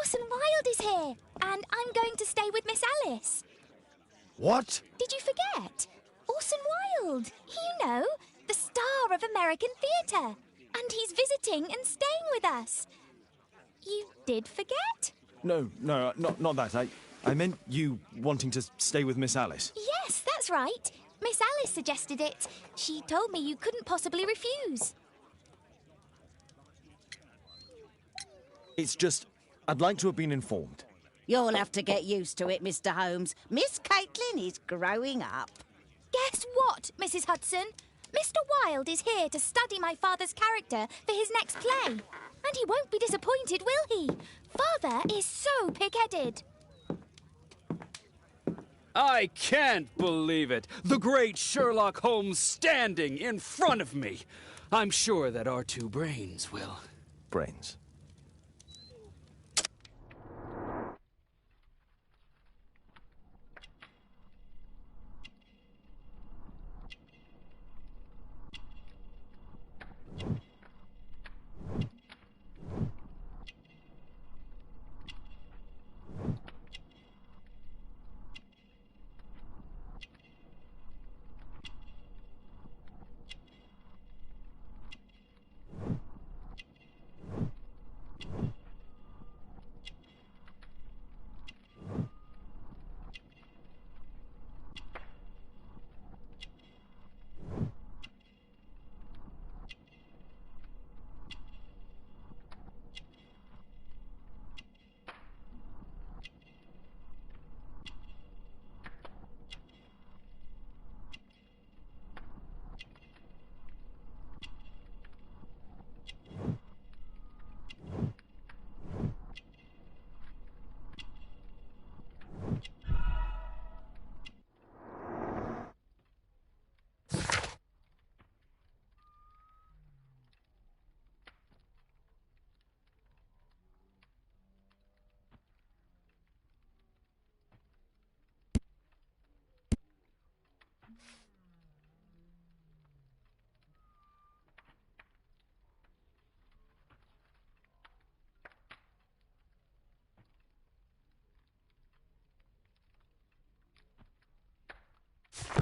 Orson Wilde is here, and I'm going to stay with Miss Alice. What? Did you forget? Orson Wilde, you know, the star of American theatre. And he's visiting and staying with us. You did forget? No, not that. I meant you wanting to stay with Miss Alice. Yes, that's right. Miss Alice suggested it. She told me you couldn't possibly refuse. It's just, I'd like to have been informed. You'll have to get used to it, Mr. Holmes. Miss Caitlin is growing up. Guess what, Mrs. Hudson? Mr. Wilde is here to study my father's character for his next play. And he won't be disappointed, will he? Father is so pig-headed. I can't believe it. The great Sherlock Holmes standing in front of me. I'm sure that our two brains will... Brains.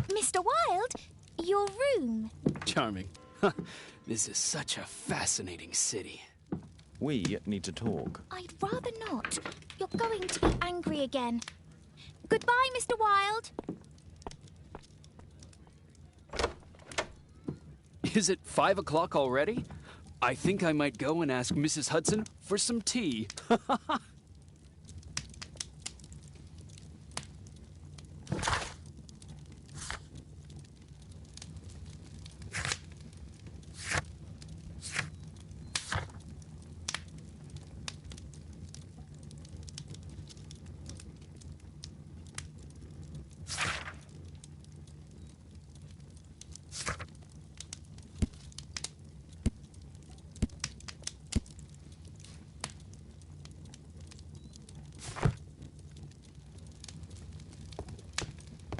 Mr. Wilde, your room. Charming. This is such a fascinating city. We need to talk. I'd rather not. You're going to be angry again. Goodbye, Mr. Wilde. Is it 5 o'clock already? I think I might go and ask Mrs. Hudson for some tea.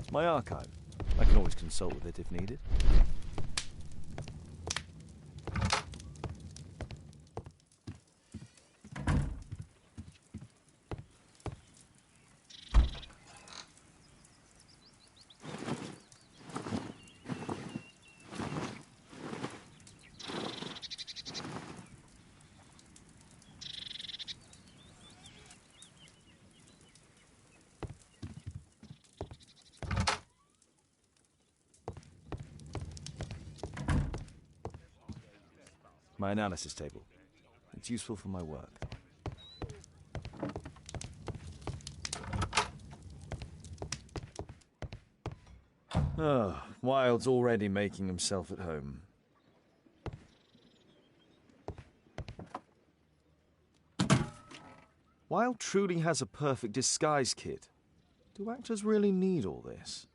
My archive. I can always consult with it if needed. My analysis table. It's useful for my work. Oh, Wilde's already making himself at home. Wilde truly has a perfect disguise kit. Do actors really need all this?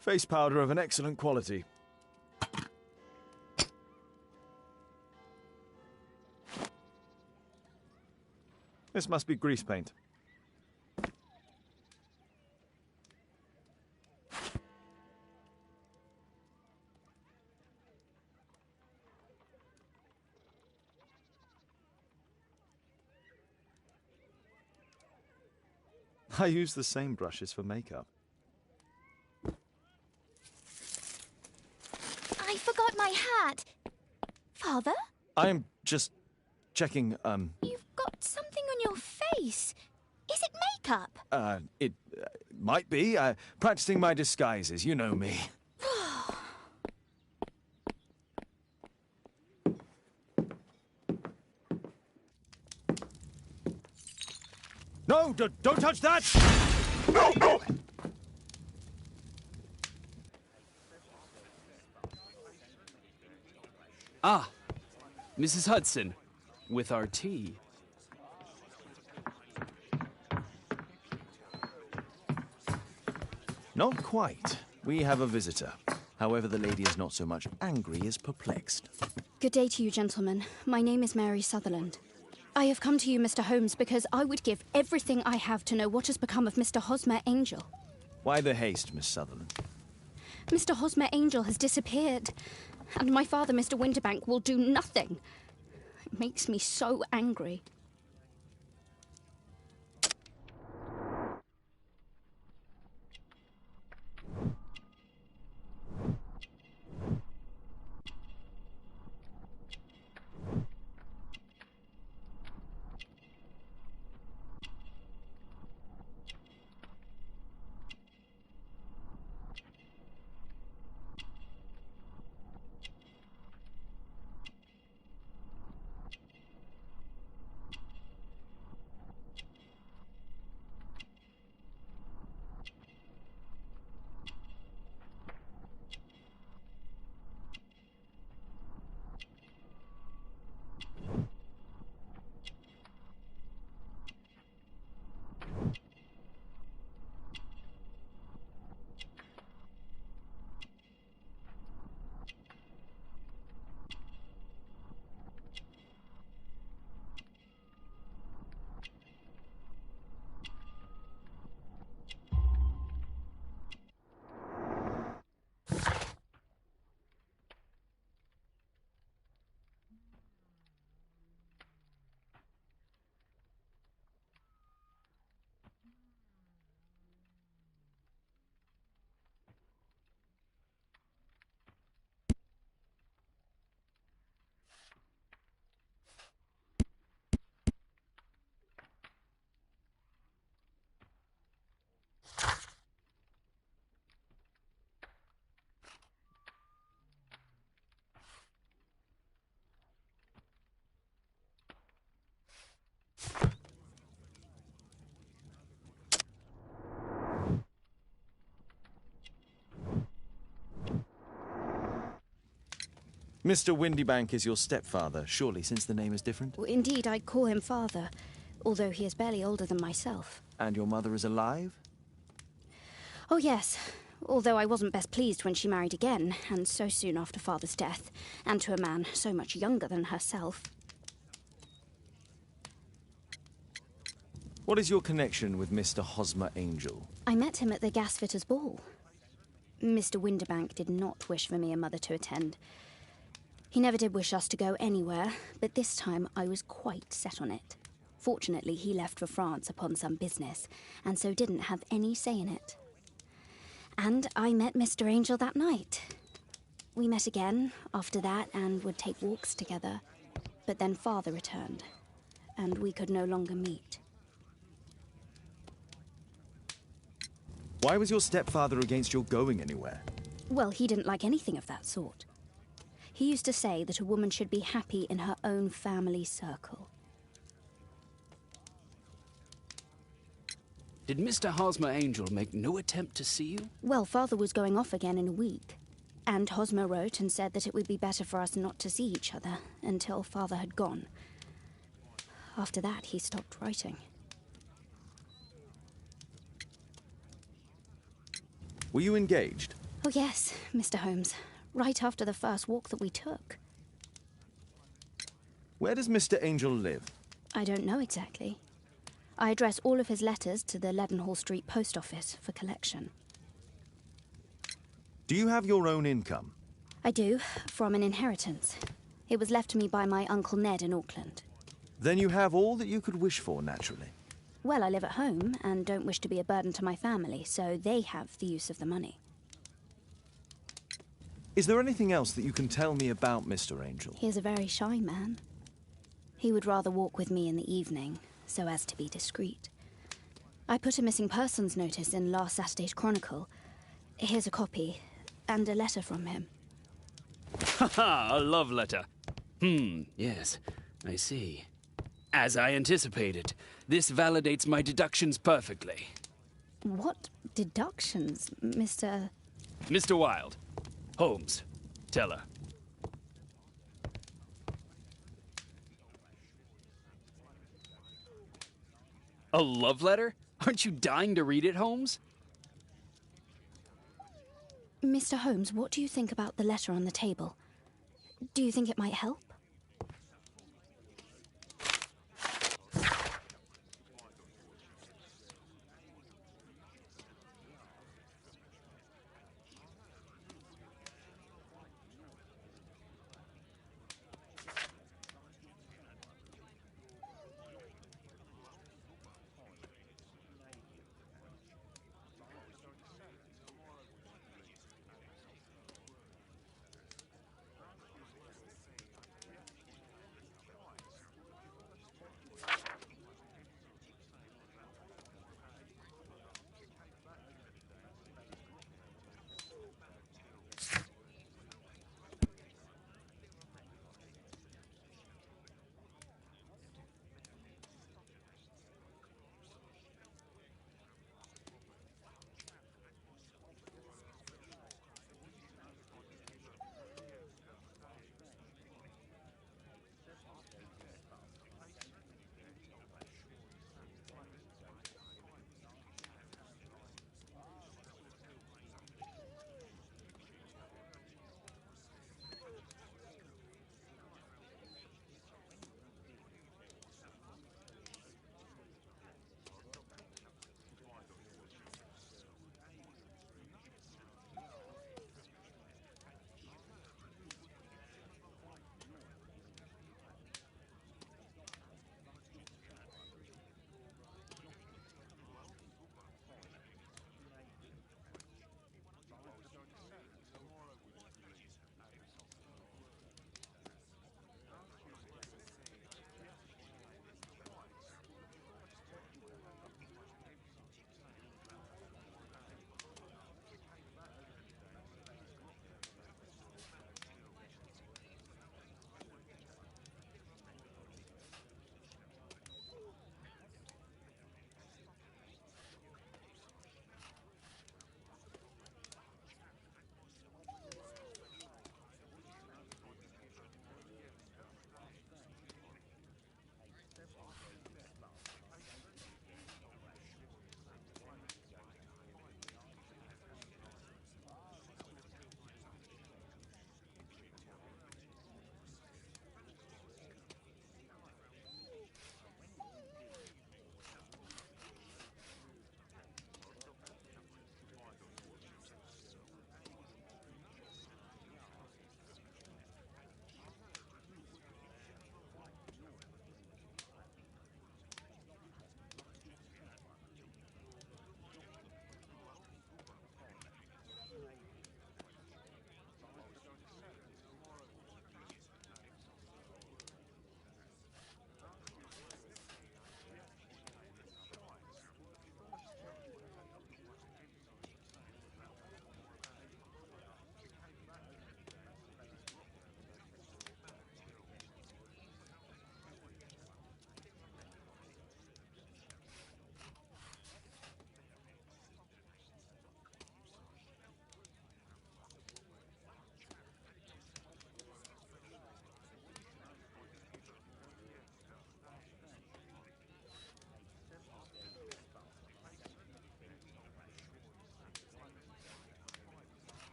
Face powder of an excellent quality. This must be grease paint. I use the same brushes for makeup. I forgot my hat. Father? I'm just checking, You've got something on your face. Is it makeup? It might be. Practicing my disguises, you know me. No, don't touch that! No, no! Ah, Mrs. Hudson, with our tea. Not quite. We have a visitor. However, the lady is not so much angry as perplexed. Good day to you, gentlemen. My name is Mary Sutherland. I have come to you, Mr. Holmes, because I would give everything I have to know what has become of Mr. Hosmer Angel. Why the haste, Miss Sutherland? Mr. Hosmer Angel has disappeared, and my father, Mr. Winterbank, will do nothing. It makes me so angry. Mr. Windybank is your stepfather, surely, since the name is different? Indeed, I call him father, although he is barely older than myself. And your mother is alive? Oh, yes, although I wasn't best pleased when she married again, and so soon after father's death, and to a man so much younger than herself. What is your connection with Mr. Hosmer Angel? I met him at the gasfitter's ball. Mr. Winterbank did not wish for me and Mother to attend. He never did wish us to go anywhere, but this time I was quite set on it. Fortunately, he left for France upon some business, and so didn't have any say in it. And I met Mr. Angel that night. We met again after that and would take walks together. But then Father returned, and we could no longer meet. Why was your stepfather against your going anywhere? Well, he didn't like anything of that sort. He used to say that a woman should be happy in her own family circle. Did Mr. Hosmer Angel make no attempt to see you? Well, Father was going off again in a week. And Hosmer wrote and said that it would be better for us not to see each other until Father had gone. After that, he stopped writing. Were you engaged? Oh, yes, Mr. Holmes. Right after the first walk that we took. Where does Mr. Angel live? I don't know exactly. I address all of his letters to the Leadenhall Street Post Office for collection. Do you have your own income? I do, from an inheritance. It was left to me by my Uncle Ned in Auckland. Then you have all that you could wish for, naturally. Well, I live at home and don't wish to be a burden to my family, so they have the use of the money. Is there anything else that you can tell me about Mr. Angel? He is a very shy man. He would rather walk with me in the evening, so as to be discreet. I put a missing persons notice in last Saturday's Chronicle. Here's a copy, and a letter from him. Haha, a love letter. Yes, I see. As I anticipated, this validates my deductions perfectly. What deductions, Mr. Mr. Wilde. Holmes, tell her. A love letter? Aren't you dying to read it, Holmes? Mr. Holmes, what do you think about the letter on the table? Do you think it might help?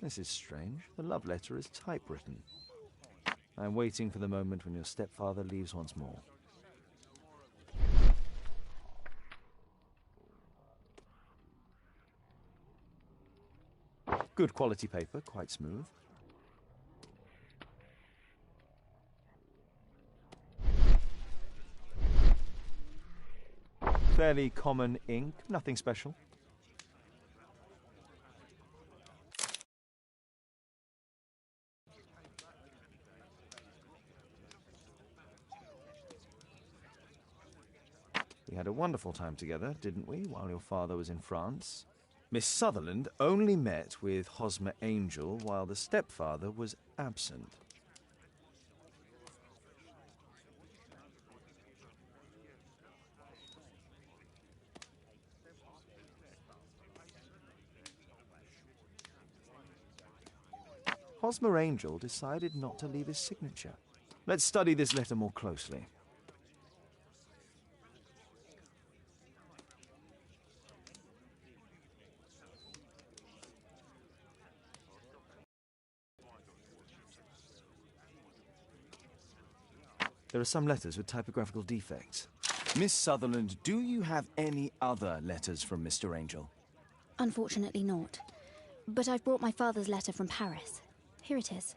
This is strange. The love letter is typewritten. I'm waiting for the moment when your stepfather leaves once more. Good quality paper, quite smooth. Fairly common ink, nothing special. We had a wonderful time together, didn't we, while your father was in France? Miss Sutherland only met with Hosmer Angel while the stepfather was absent. Hosmer Angel decided not to leave his signature. Let's study this letter more closely. There are some letters with typographical defects. Miss Sutherland, do you have any other letters from Mr. Angel? Unfortunately not. But I've brought my father's letter from Paris. Here it is.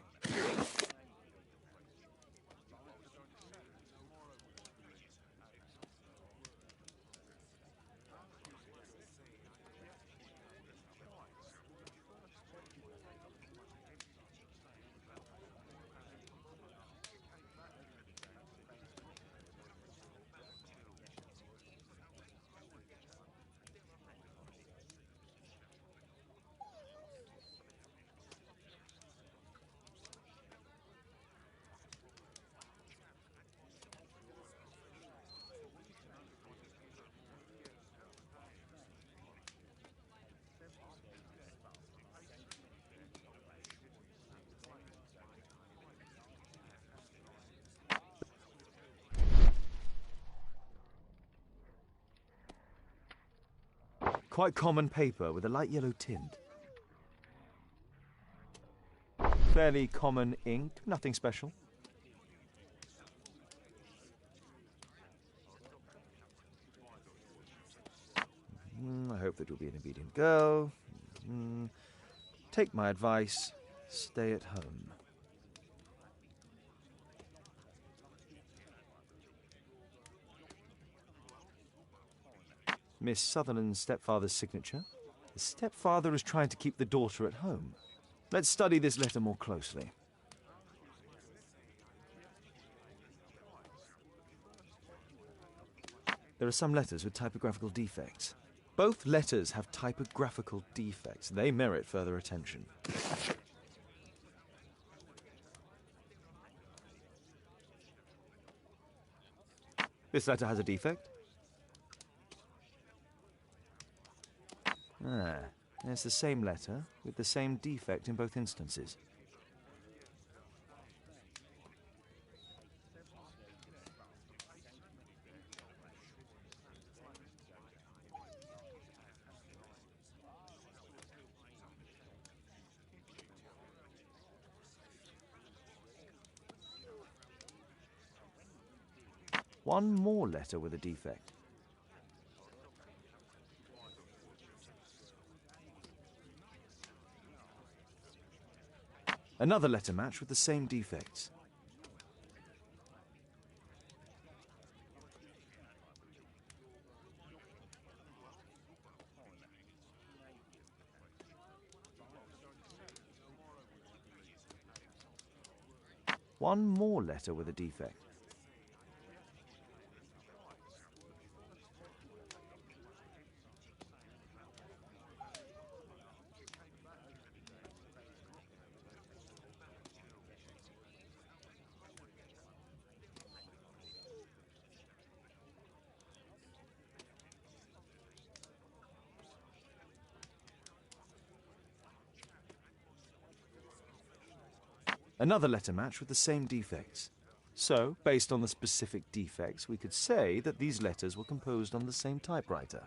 Quite common paper with a light yellow tint. Fairly common ink, nothing special. I hope that you'll be an obedient girl. Take my advice, stay at home. Miss Sutherland's stepfather's signature. The stepfather is trying to keep the daughter at home. Let's study this letter more closely. There are some letters with typographical defects. Both letters have typographical defects. They merit further attention. This letter has a defect. It's the same letter with the same defect in both instances. One more letter with a defect. Another letter match with the same defects. One more letter with a defect. Another letter match with the same defects. So, based on the specific defects, we could say that these letters were composed on the same typewriter.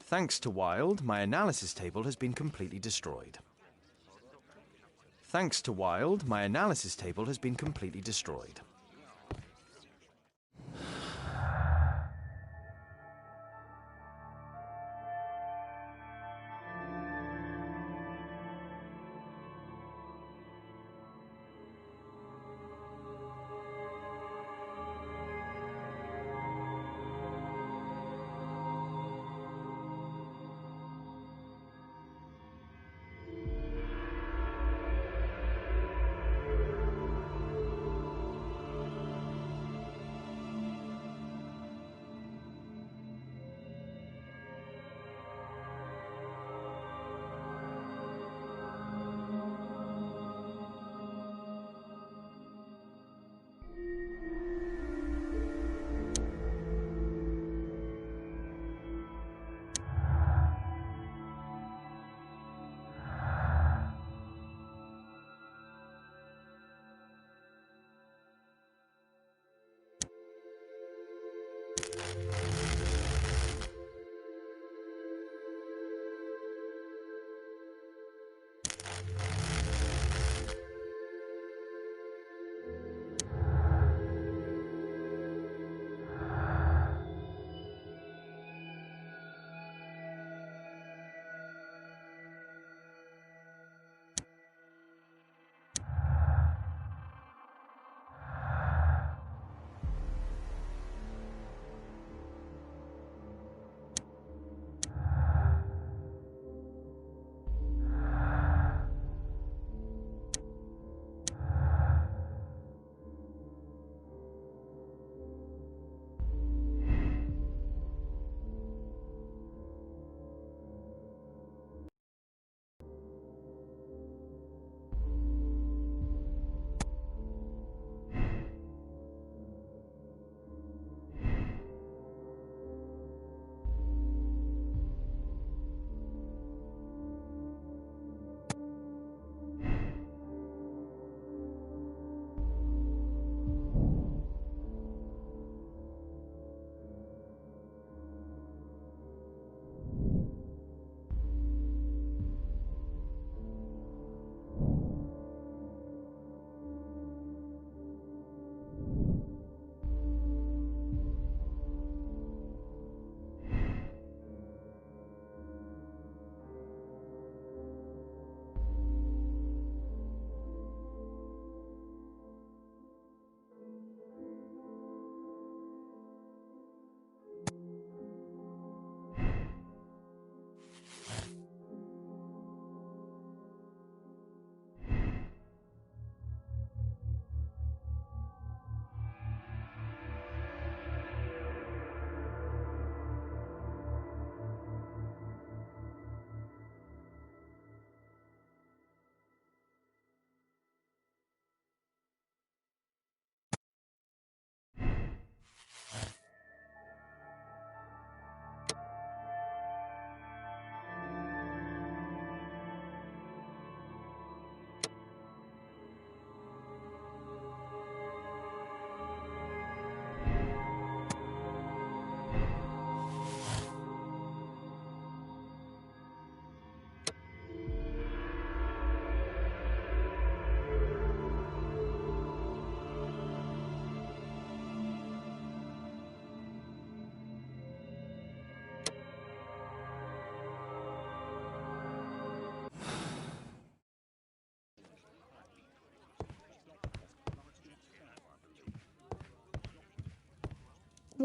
Thanks to Wilde, my analysis table has been completely destroyed. Thanks to Wilde, my analysis table has been completely destroyed.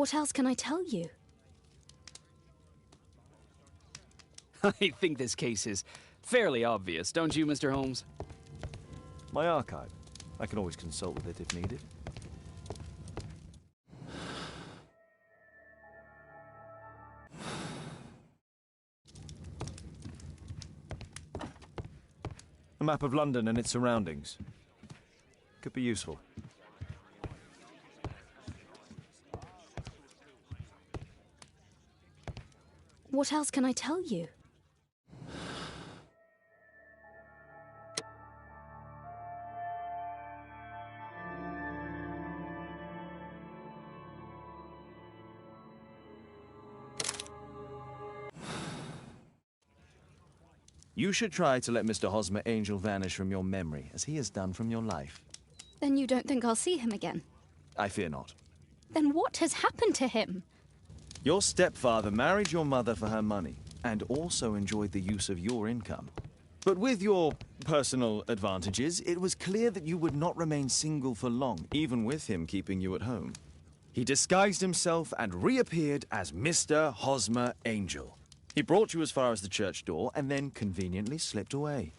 What else can I tell you? I think this case is fairly obvious, don't you, Mr. Holmes? My archive. I can always consult with it if needed. A map of London and its surroundings. Could be useful. What else can I tell you? You should try to let Mr. Hosmer Angel vanish from your memory, as he has done from your life. Then you don't think I'll see him again? I fear not. Then what has happened to him? Your stepfather married your mother for her money, and also enjoyed the use of your income. But with your personal advantages, it was clear that you would not remain single for long, even with him keeping you at home. He disguised himself and reappeared as Mr. Hosmer Angel. He brought you as far as the church door and then conveniently slipped away,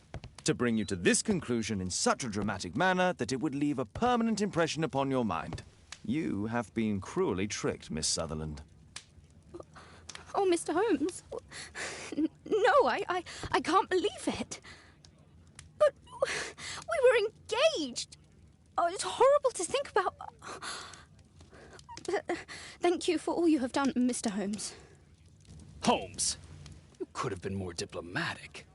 to bring you to this conclusion in such a dramatic manner that it would leave a permanent impression upon your mind. You have been cruelly tricked, Miss Sutherland. Oh, Mr. Holmes. No, I can't believe it. But we were engaged. Oh, it's horrible to think about. But thank you for all you have done, Mr. Holmes. Holmes, you could have been more diplomatic.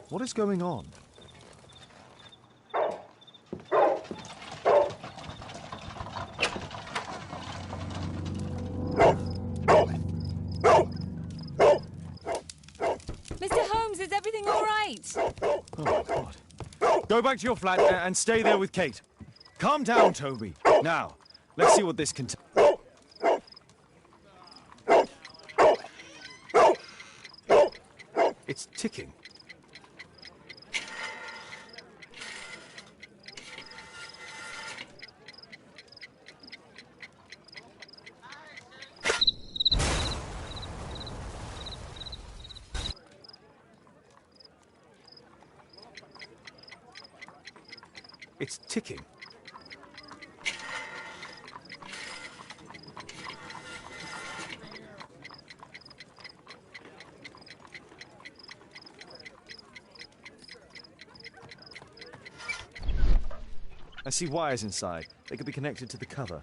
What is going on? Mr. Holmes, is everything all right? Oh, God. Go back to your flat and stay there with Kate. Calm down, Toby. Now, let's see what this contains. It's ticking. It's ticking. I see wires inside. They could be connected to the cover.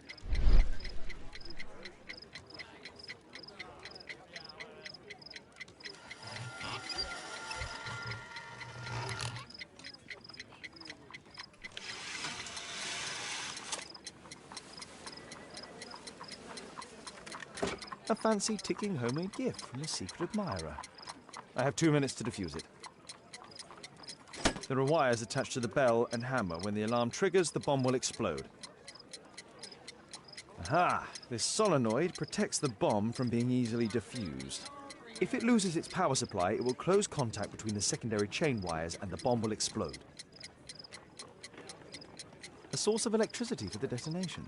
A fancy ticking homemade gift from a secret admirer. I have 2 minutes to defuse it. There are wires attached to the bell and hammer. When the alarm triggers, the bomb will explode. Aha! This solenoid protects the bomb from being easily diffused. If it loses its power supply, it will close contact between the secondary chain wires and the bomb will explode. A source of electricity for the detonation.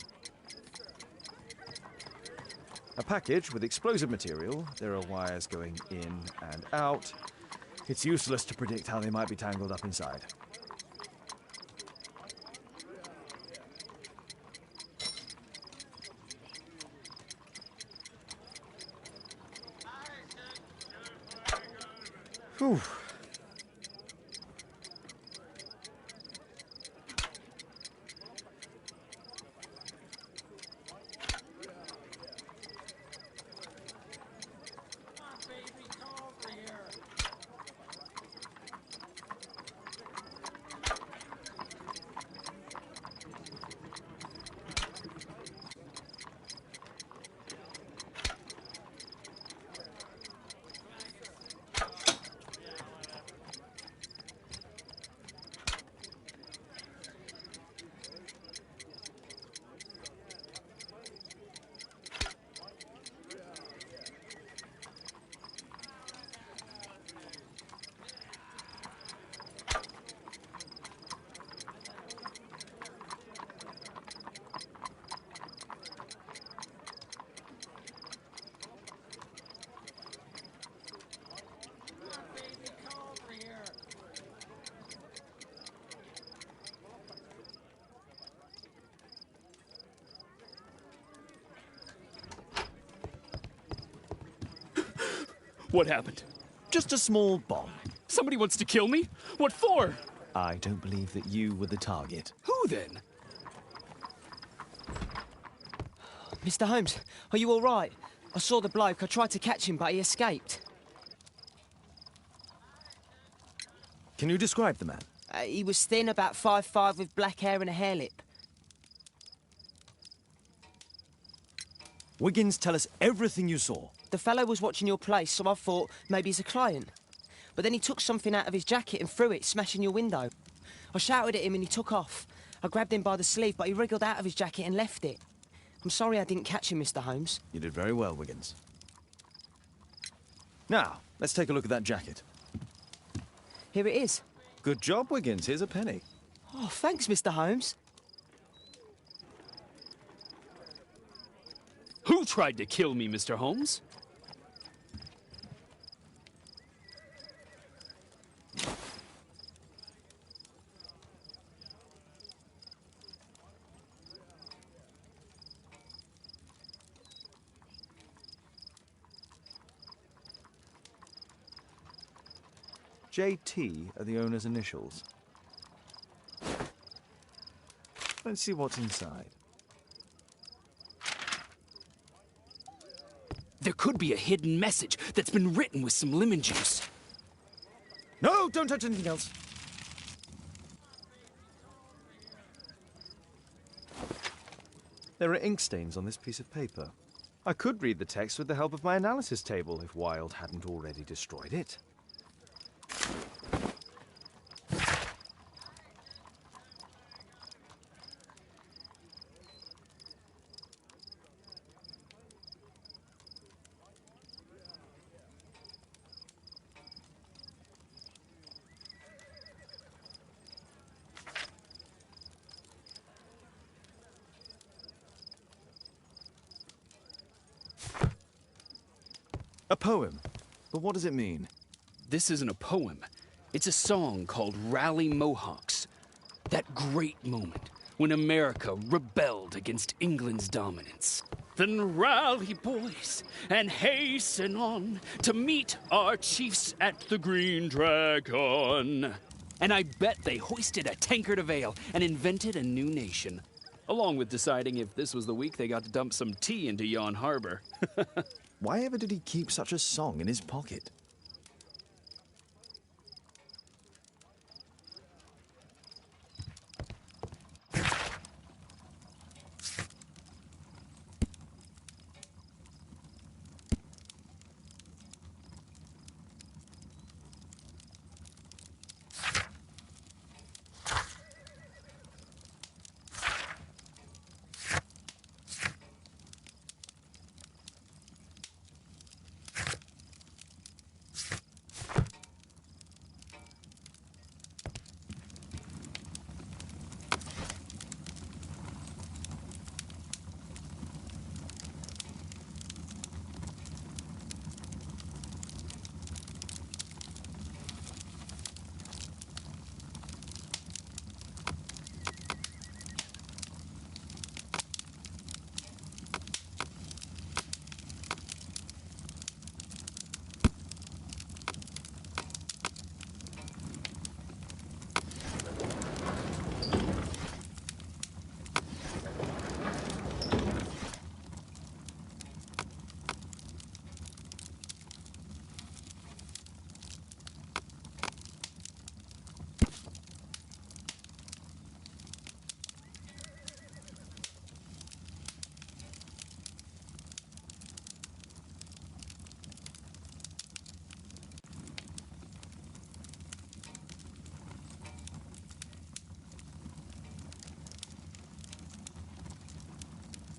A package with explosive material. There are wires going in and out. It's useless to predict how they might be tangled up inside. Whew. What happened? Just a small bomb. Somebody wants to kill me? What for? I don't believe that you were the target. Who then? Mr. Holmes, are you all right? I saw the bloke. I tried to catch him, but he escaped. Can you describe the man? He was thin, about 5'5", with black hair and a hair lip. Wiggins, tell us everything you saw. The fellow was watching your place, so I thought maybe he's a client. But then he took something out of his jacket and threw it, smashing your window. I shouted at him and he took off. I grabbed him by the sleeve, but he wriggled out of his jacket and left it. I'm sorry I didn't catch him, Mr. Holmes. You did very well, Wiggins. Now, let's take a look at that jacket. Here it is. Good job, Wiggins. Here's a penny. Oh, thanks, Mr. Holmes. Who tried to kill me, Mr. Holmes? JT are the owner's initials. Let's see what's inside. There could be a hidden message that's been written with some lemon juice. No, don't touch anything else. There are ink stains on this piece of paper. I could read the text with the help of my analysis table if Wilde hadn't already destroyed it. A poem. But what does it mean? This isn't a poem. It's a song called Rally Mohawks. That great moment when America rebelled against England's dominance. Then rally, boys, and hasten on to meet our chiefs at the Green Dragon. And I bet they hoisted a tankard of ale and invented a new nation. Along with deciding if this was the week they got to dump some tea into yon harbor. Why ever did he keep such a song in his pocket?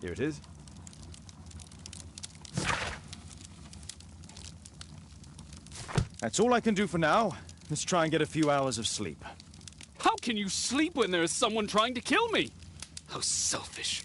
Here it is. That's all I can do for now. Let's try and get a few hours of sleep. How can you sleep when there is someone trying to kill me? How selfish.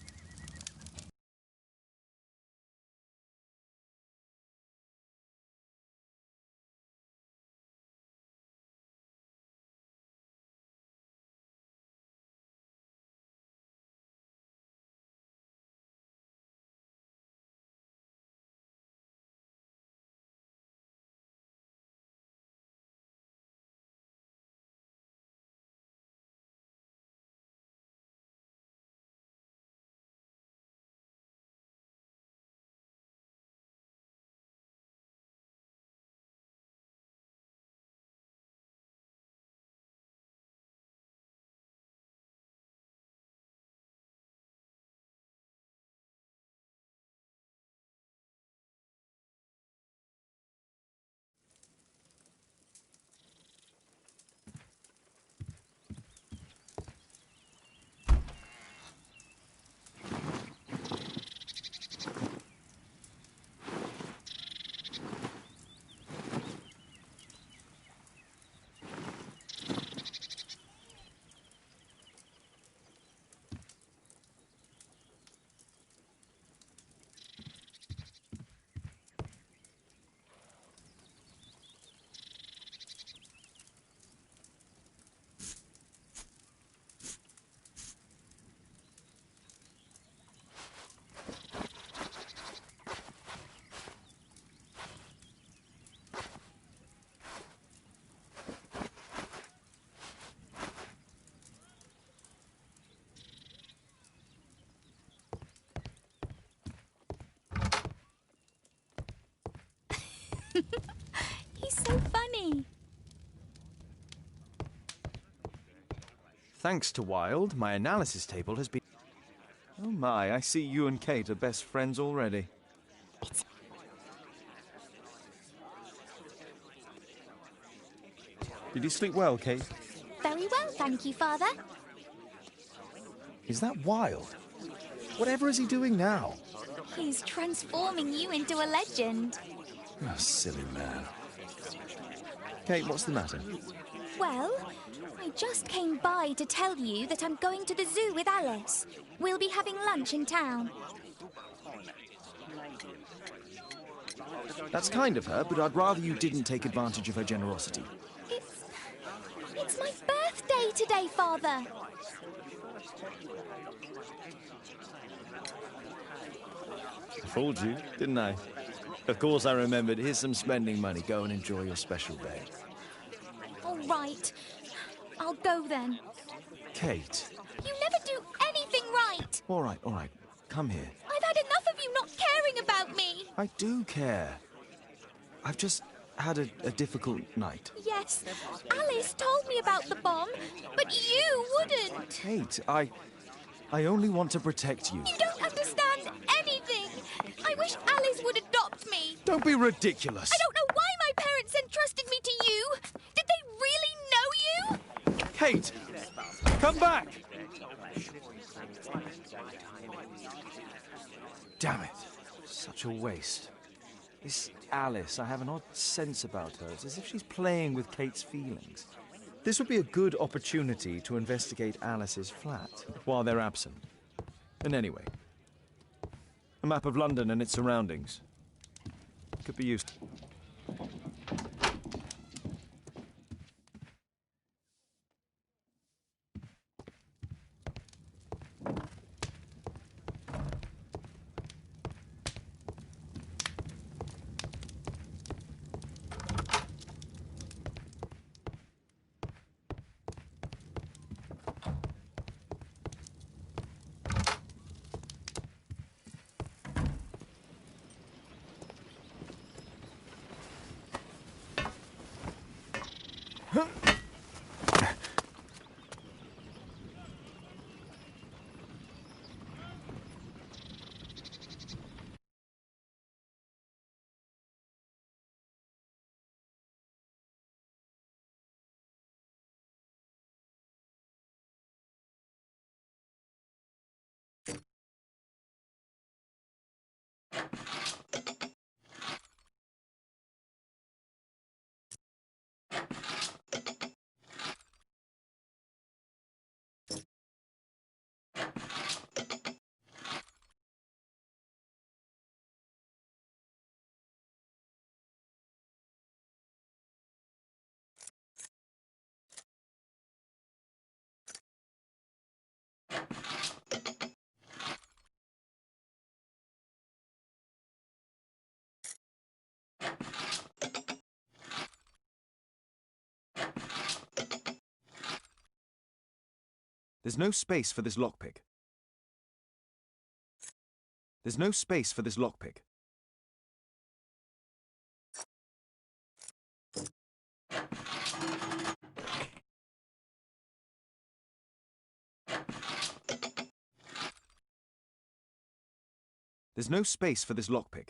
He's so funny. Thanks to Wilde, my analysis table has been... Oh my, I see you and Kate are best friends already. Did you sleep well, Kate? Very well, thank you, Father. Is that Wilde? Whatever is he doing now? He's transforming you into a legend. Oh, silly man. Kate, what's the matter? Well, I just came by to tell you that I'm going to the zoo with Alice. We'll be having lunch in town. That's kind of her, but I'd rather you didn't take advantage of her generosity. It's my birthday today, Father. I fooled you, didn't I? Of course I remembered. Here's some spending money. Go and enjoy your special day. All right. I'll go then. Kate. You never do anything right. All right. Come here. I've had enough of you not caring about me. I do care. I've just had a difficult night. Yes, Alice told me about the bomb, but you wouldn't. Kate, I only want to protect you. You don't understand anything. I wish Alice would adopt me. Don't be ridiculous. I don't know why my parents entrusted me to you. Did they really know you? Kate, come back! Damn it. Such a waste. This Alice, I have an odd sense about her. It's as if she's playing with Kate's feelings. This would be a good opportunity to investigate Alice's flat while they're absent. And anyway, a map of London and its surroundings could be used. There's no space for this lockpick. There's no space for this lockpick. There's no space for this lockpick.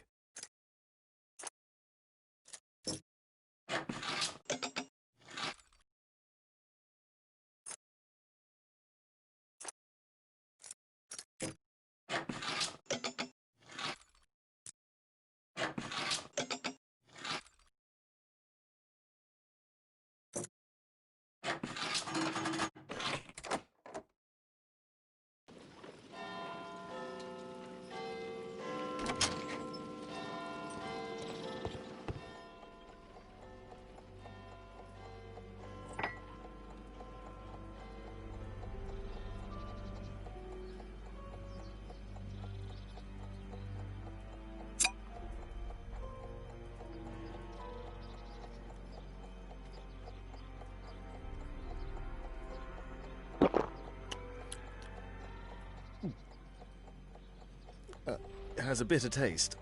It has a bitter taste.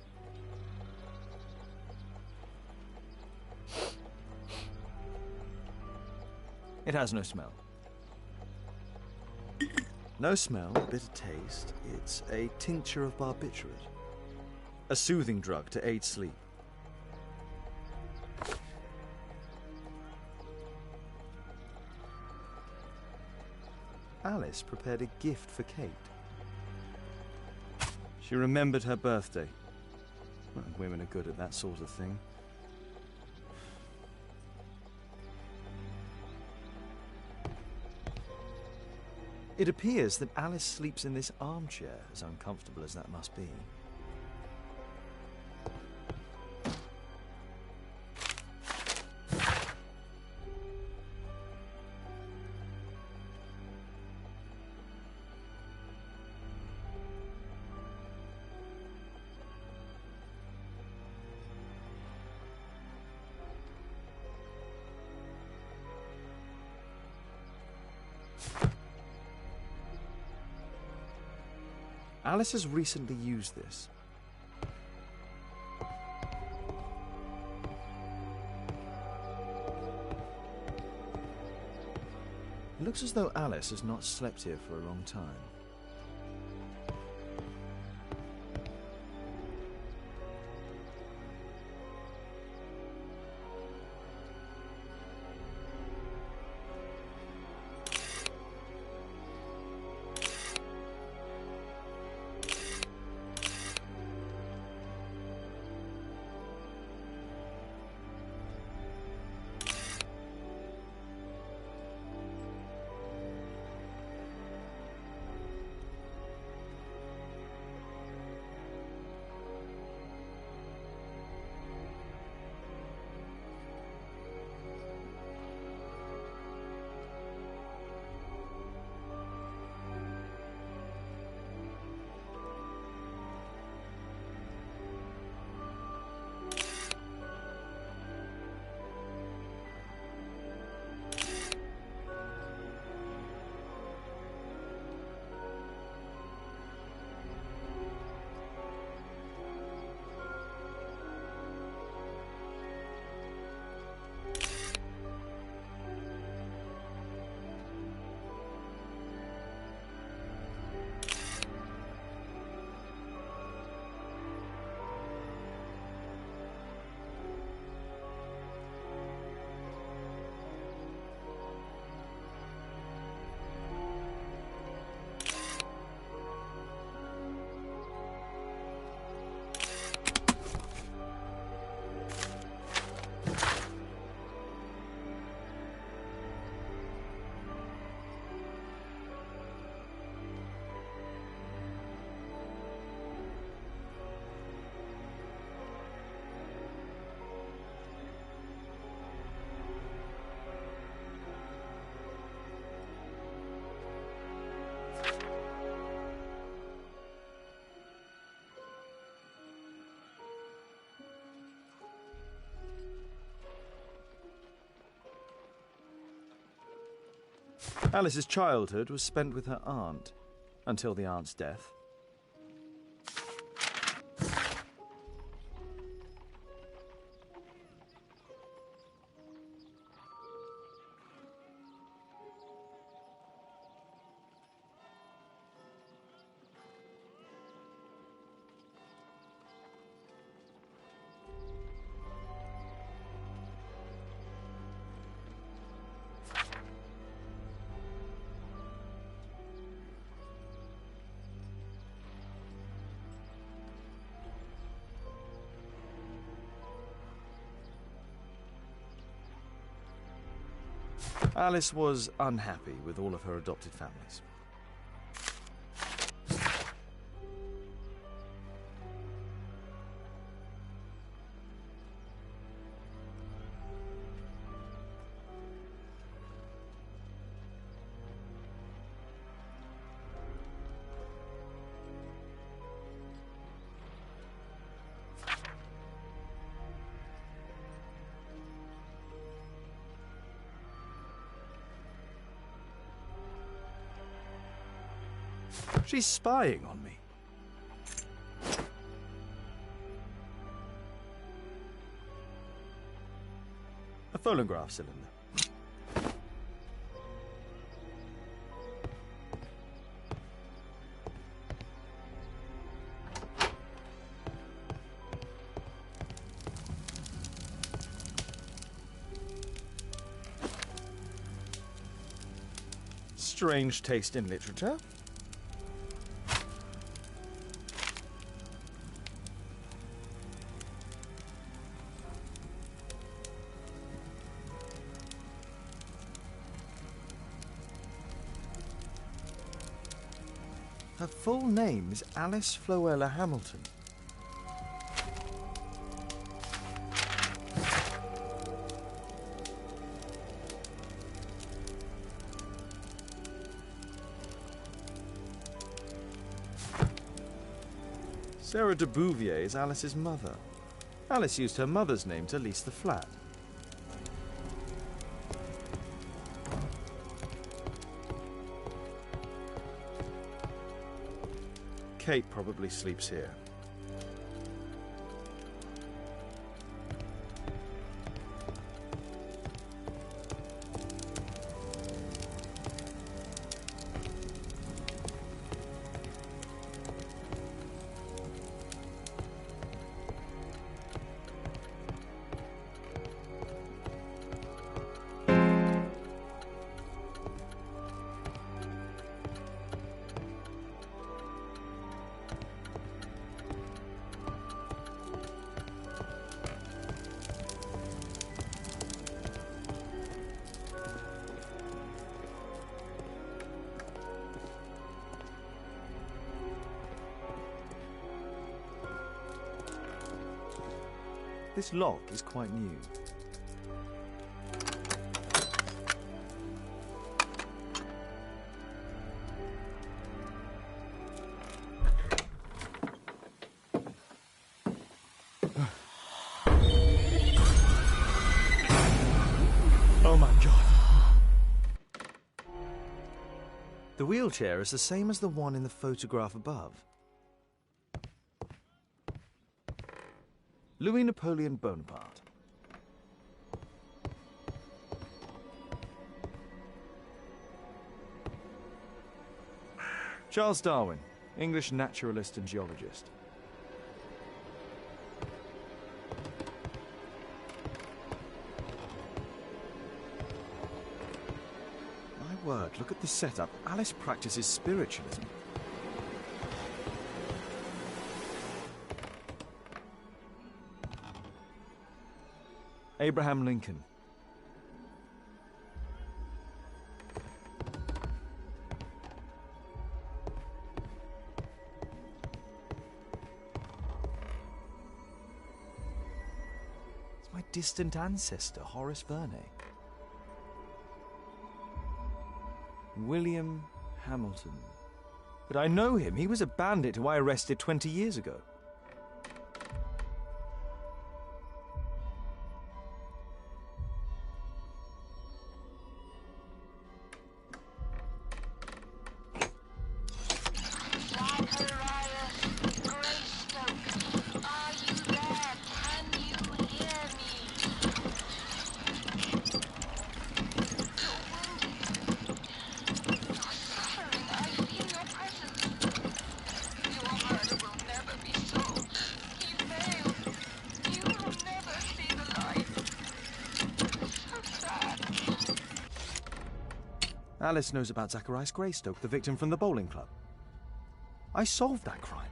It has no smell. No smell, bitter taste. It's a tincture of barbiturate. A soothing drug to aid sleep. Alice prepared a gift for Kate. She remembered her birthday. Well, women are good at that sort of thing. It appears that Alice sleeps in this armchair, as uncomfortable as that must be. Alice has recently used this. It looks as though Alice has not slept here for a long time. Alice's childhood was spent with her aunt, until the aunt's death. Alice was unhappy with all of her adopted families. She's spying on me. A phonograph cylinder. Strange taste in literature. Her full name is Alice Floella Hamilton. Sarah de Bouvier is Alice's mother. Alice used her mother's name to lease the flat. Kate probably sleeps here. This lock is quite new. Oh my God. The wheelchair is the same as the one in the photograph above. Louis Napoleon Bonaparte. Charles Darwin, English naturalist and geologist. My word, look at the setup. Alice practices spiritualism. Abraham Lincoln. It's my distant ancestor, Horace Verne. William Hamilton. But I know him. He was a bandit who I arrested 20 years ago. Alice knows about Zacharias Greystoke, the victim from the bowling club. I solved that crime.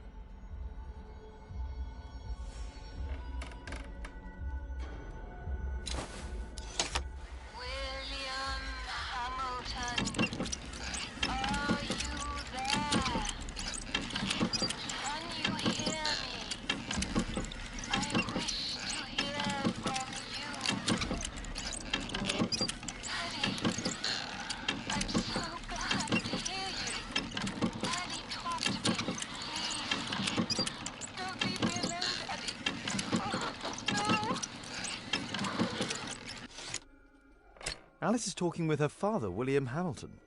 William Hamilton, are you there? Can you hear me? I wish to hear from you. Daddy, I'm so glad to hear you. Daddy, talk to me, please. Don't leave me alone, Daddy. Oh, no. Alice is talking with her father, William Hamilton.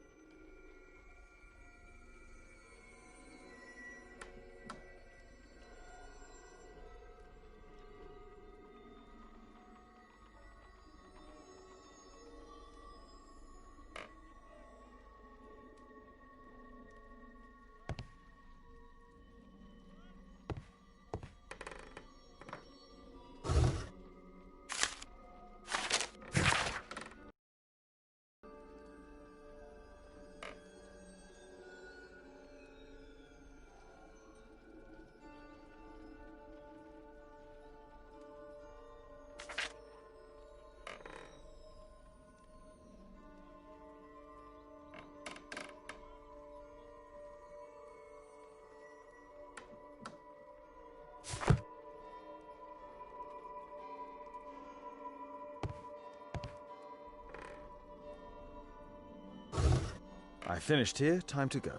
I finished here, time to go.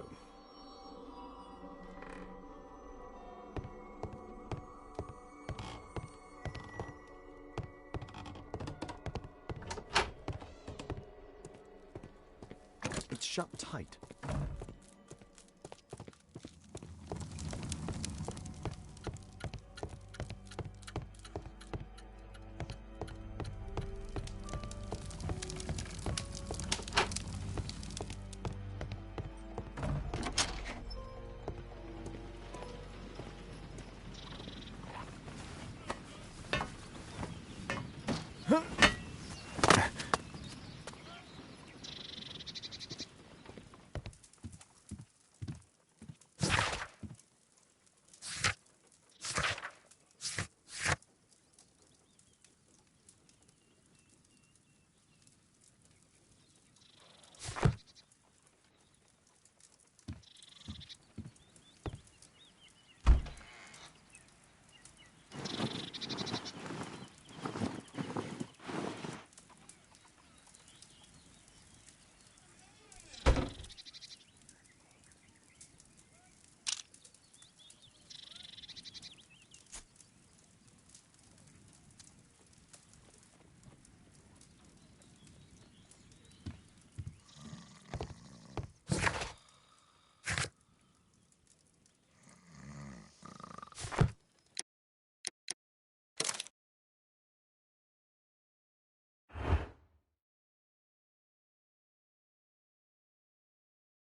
It's shut tight.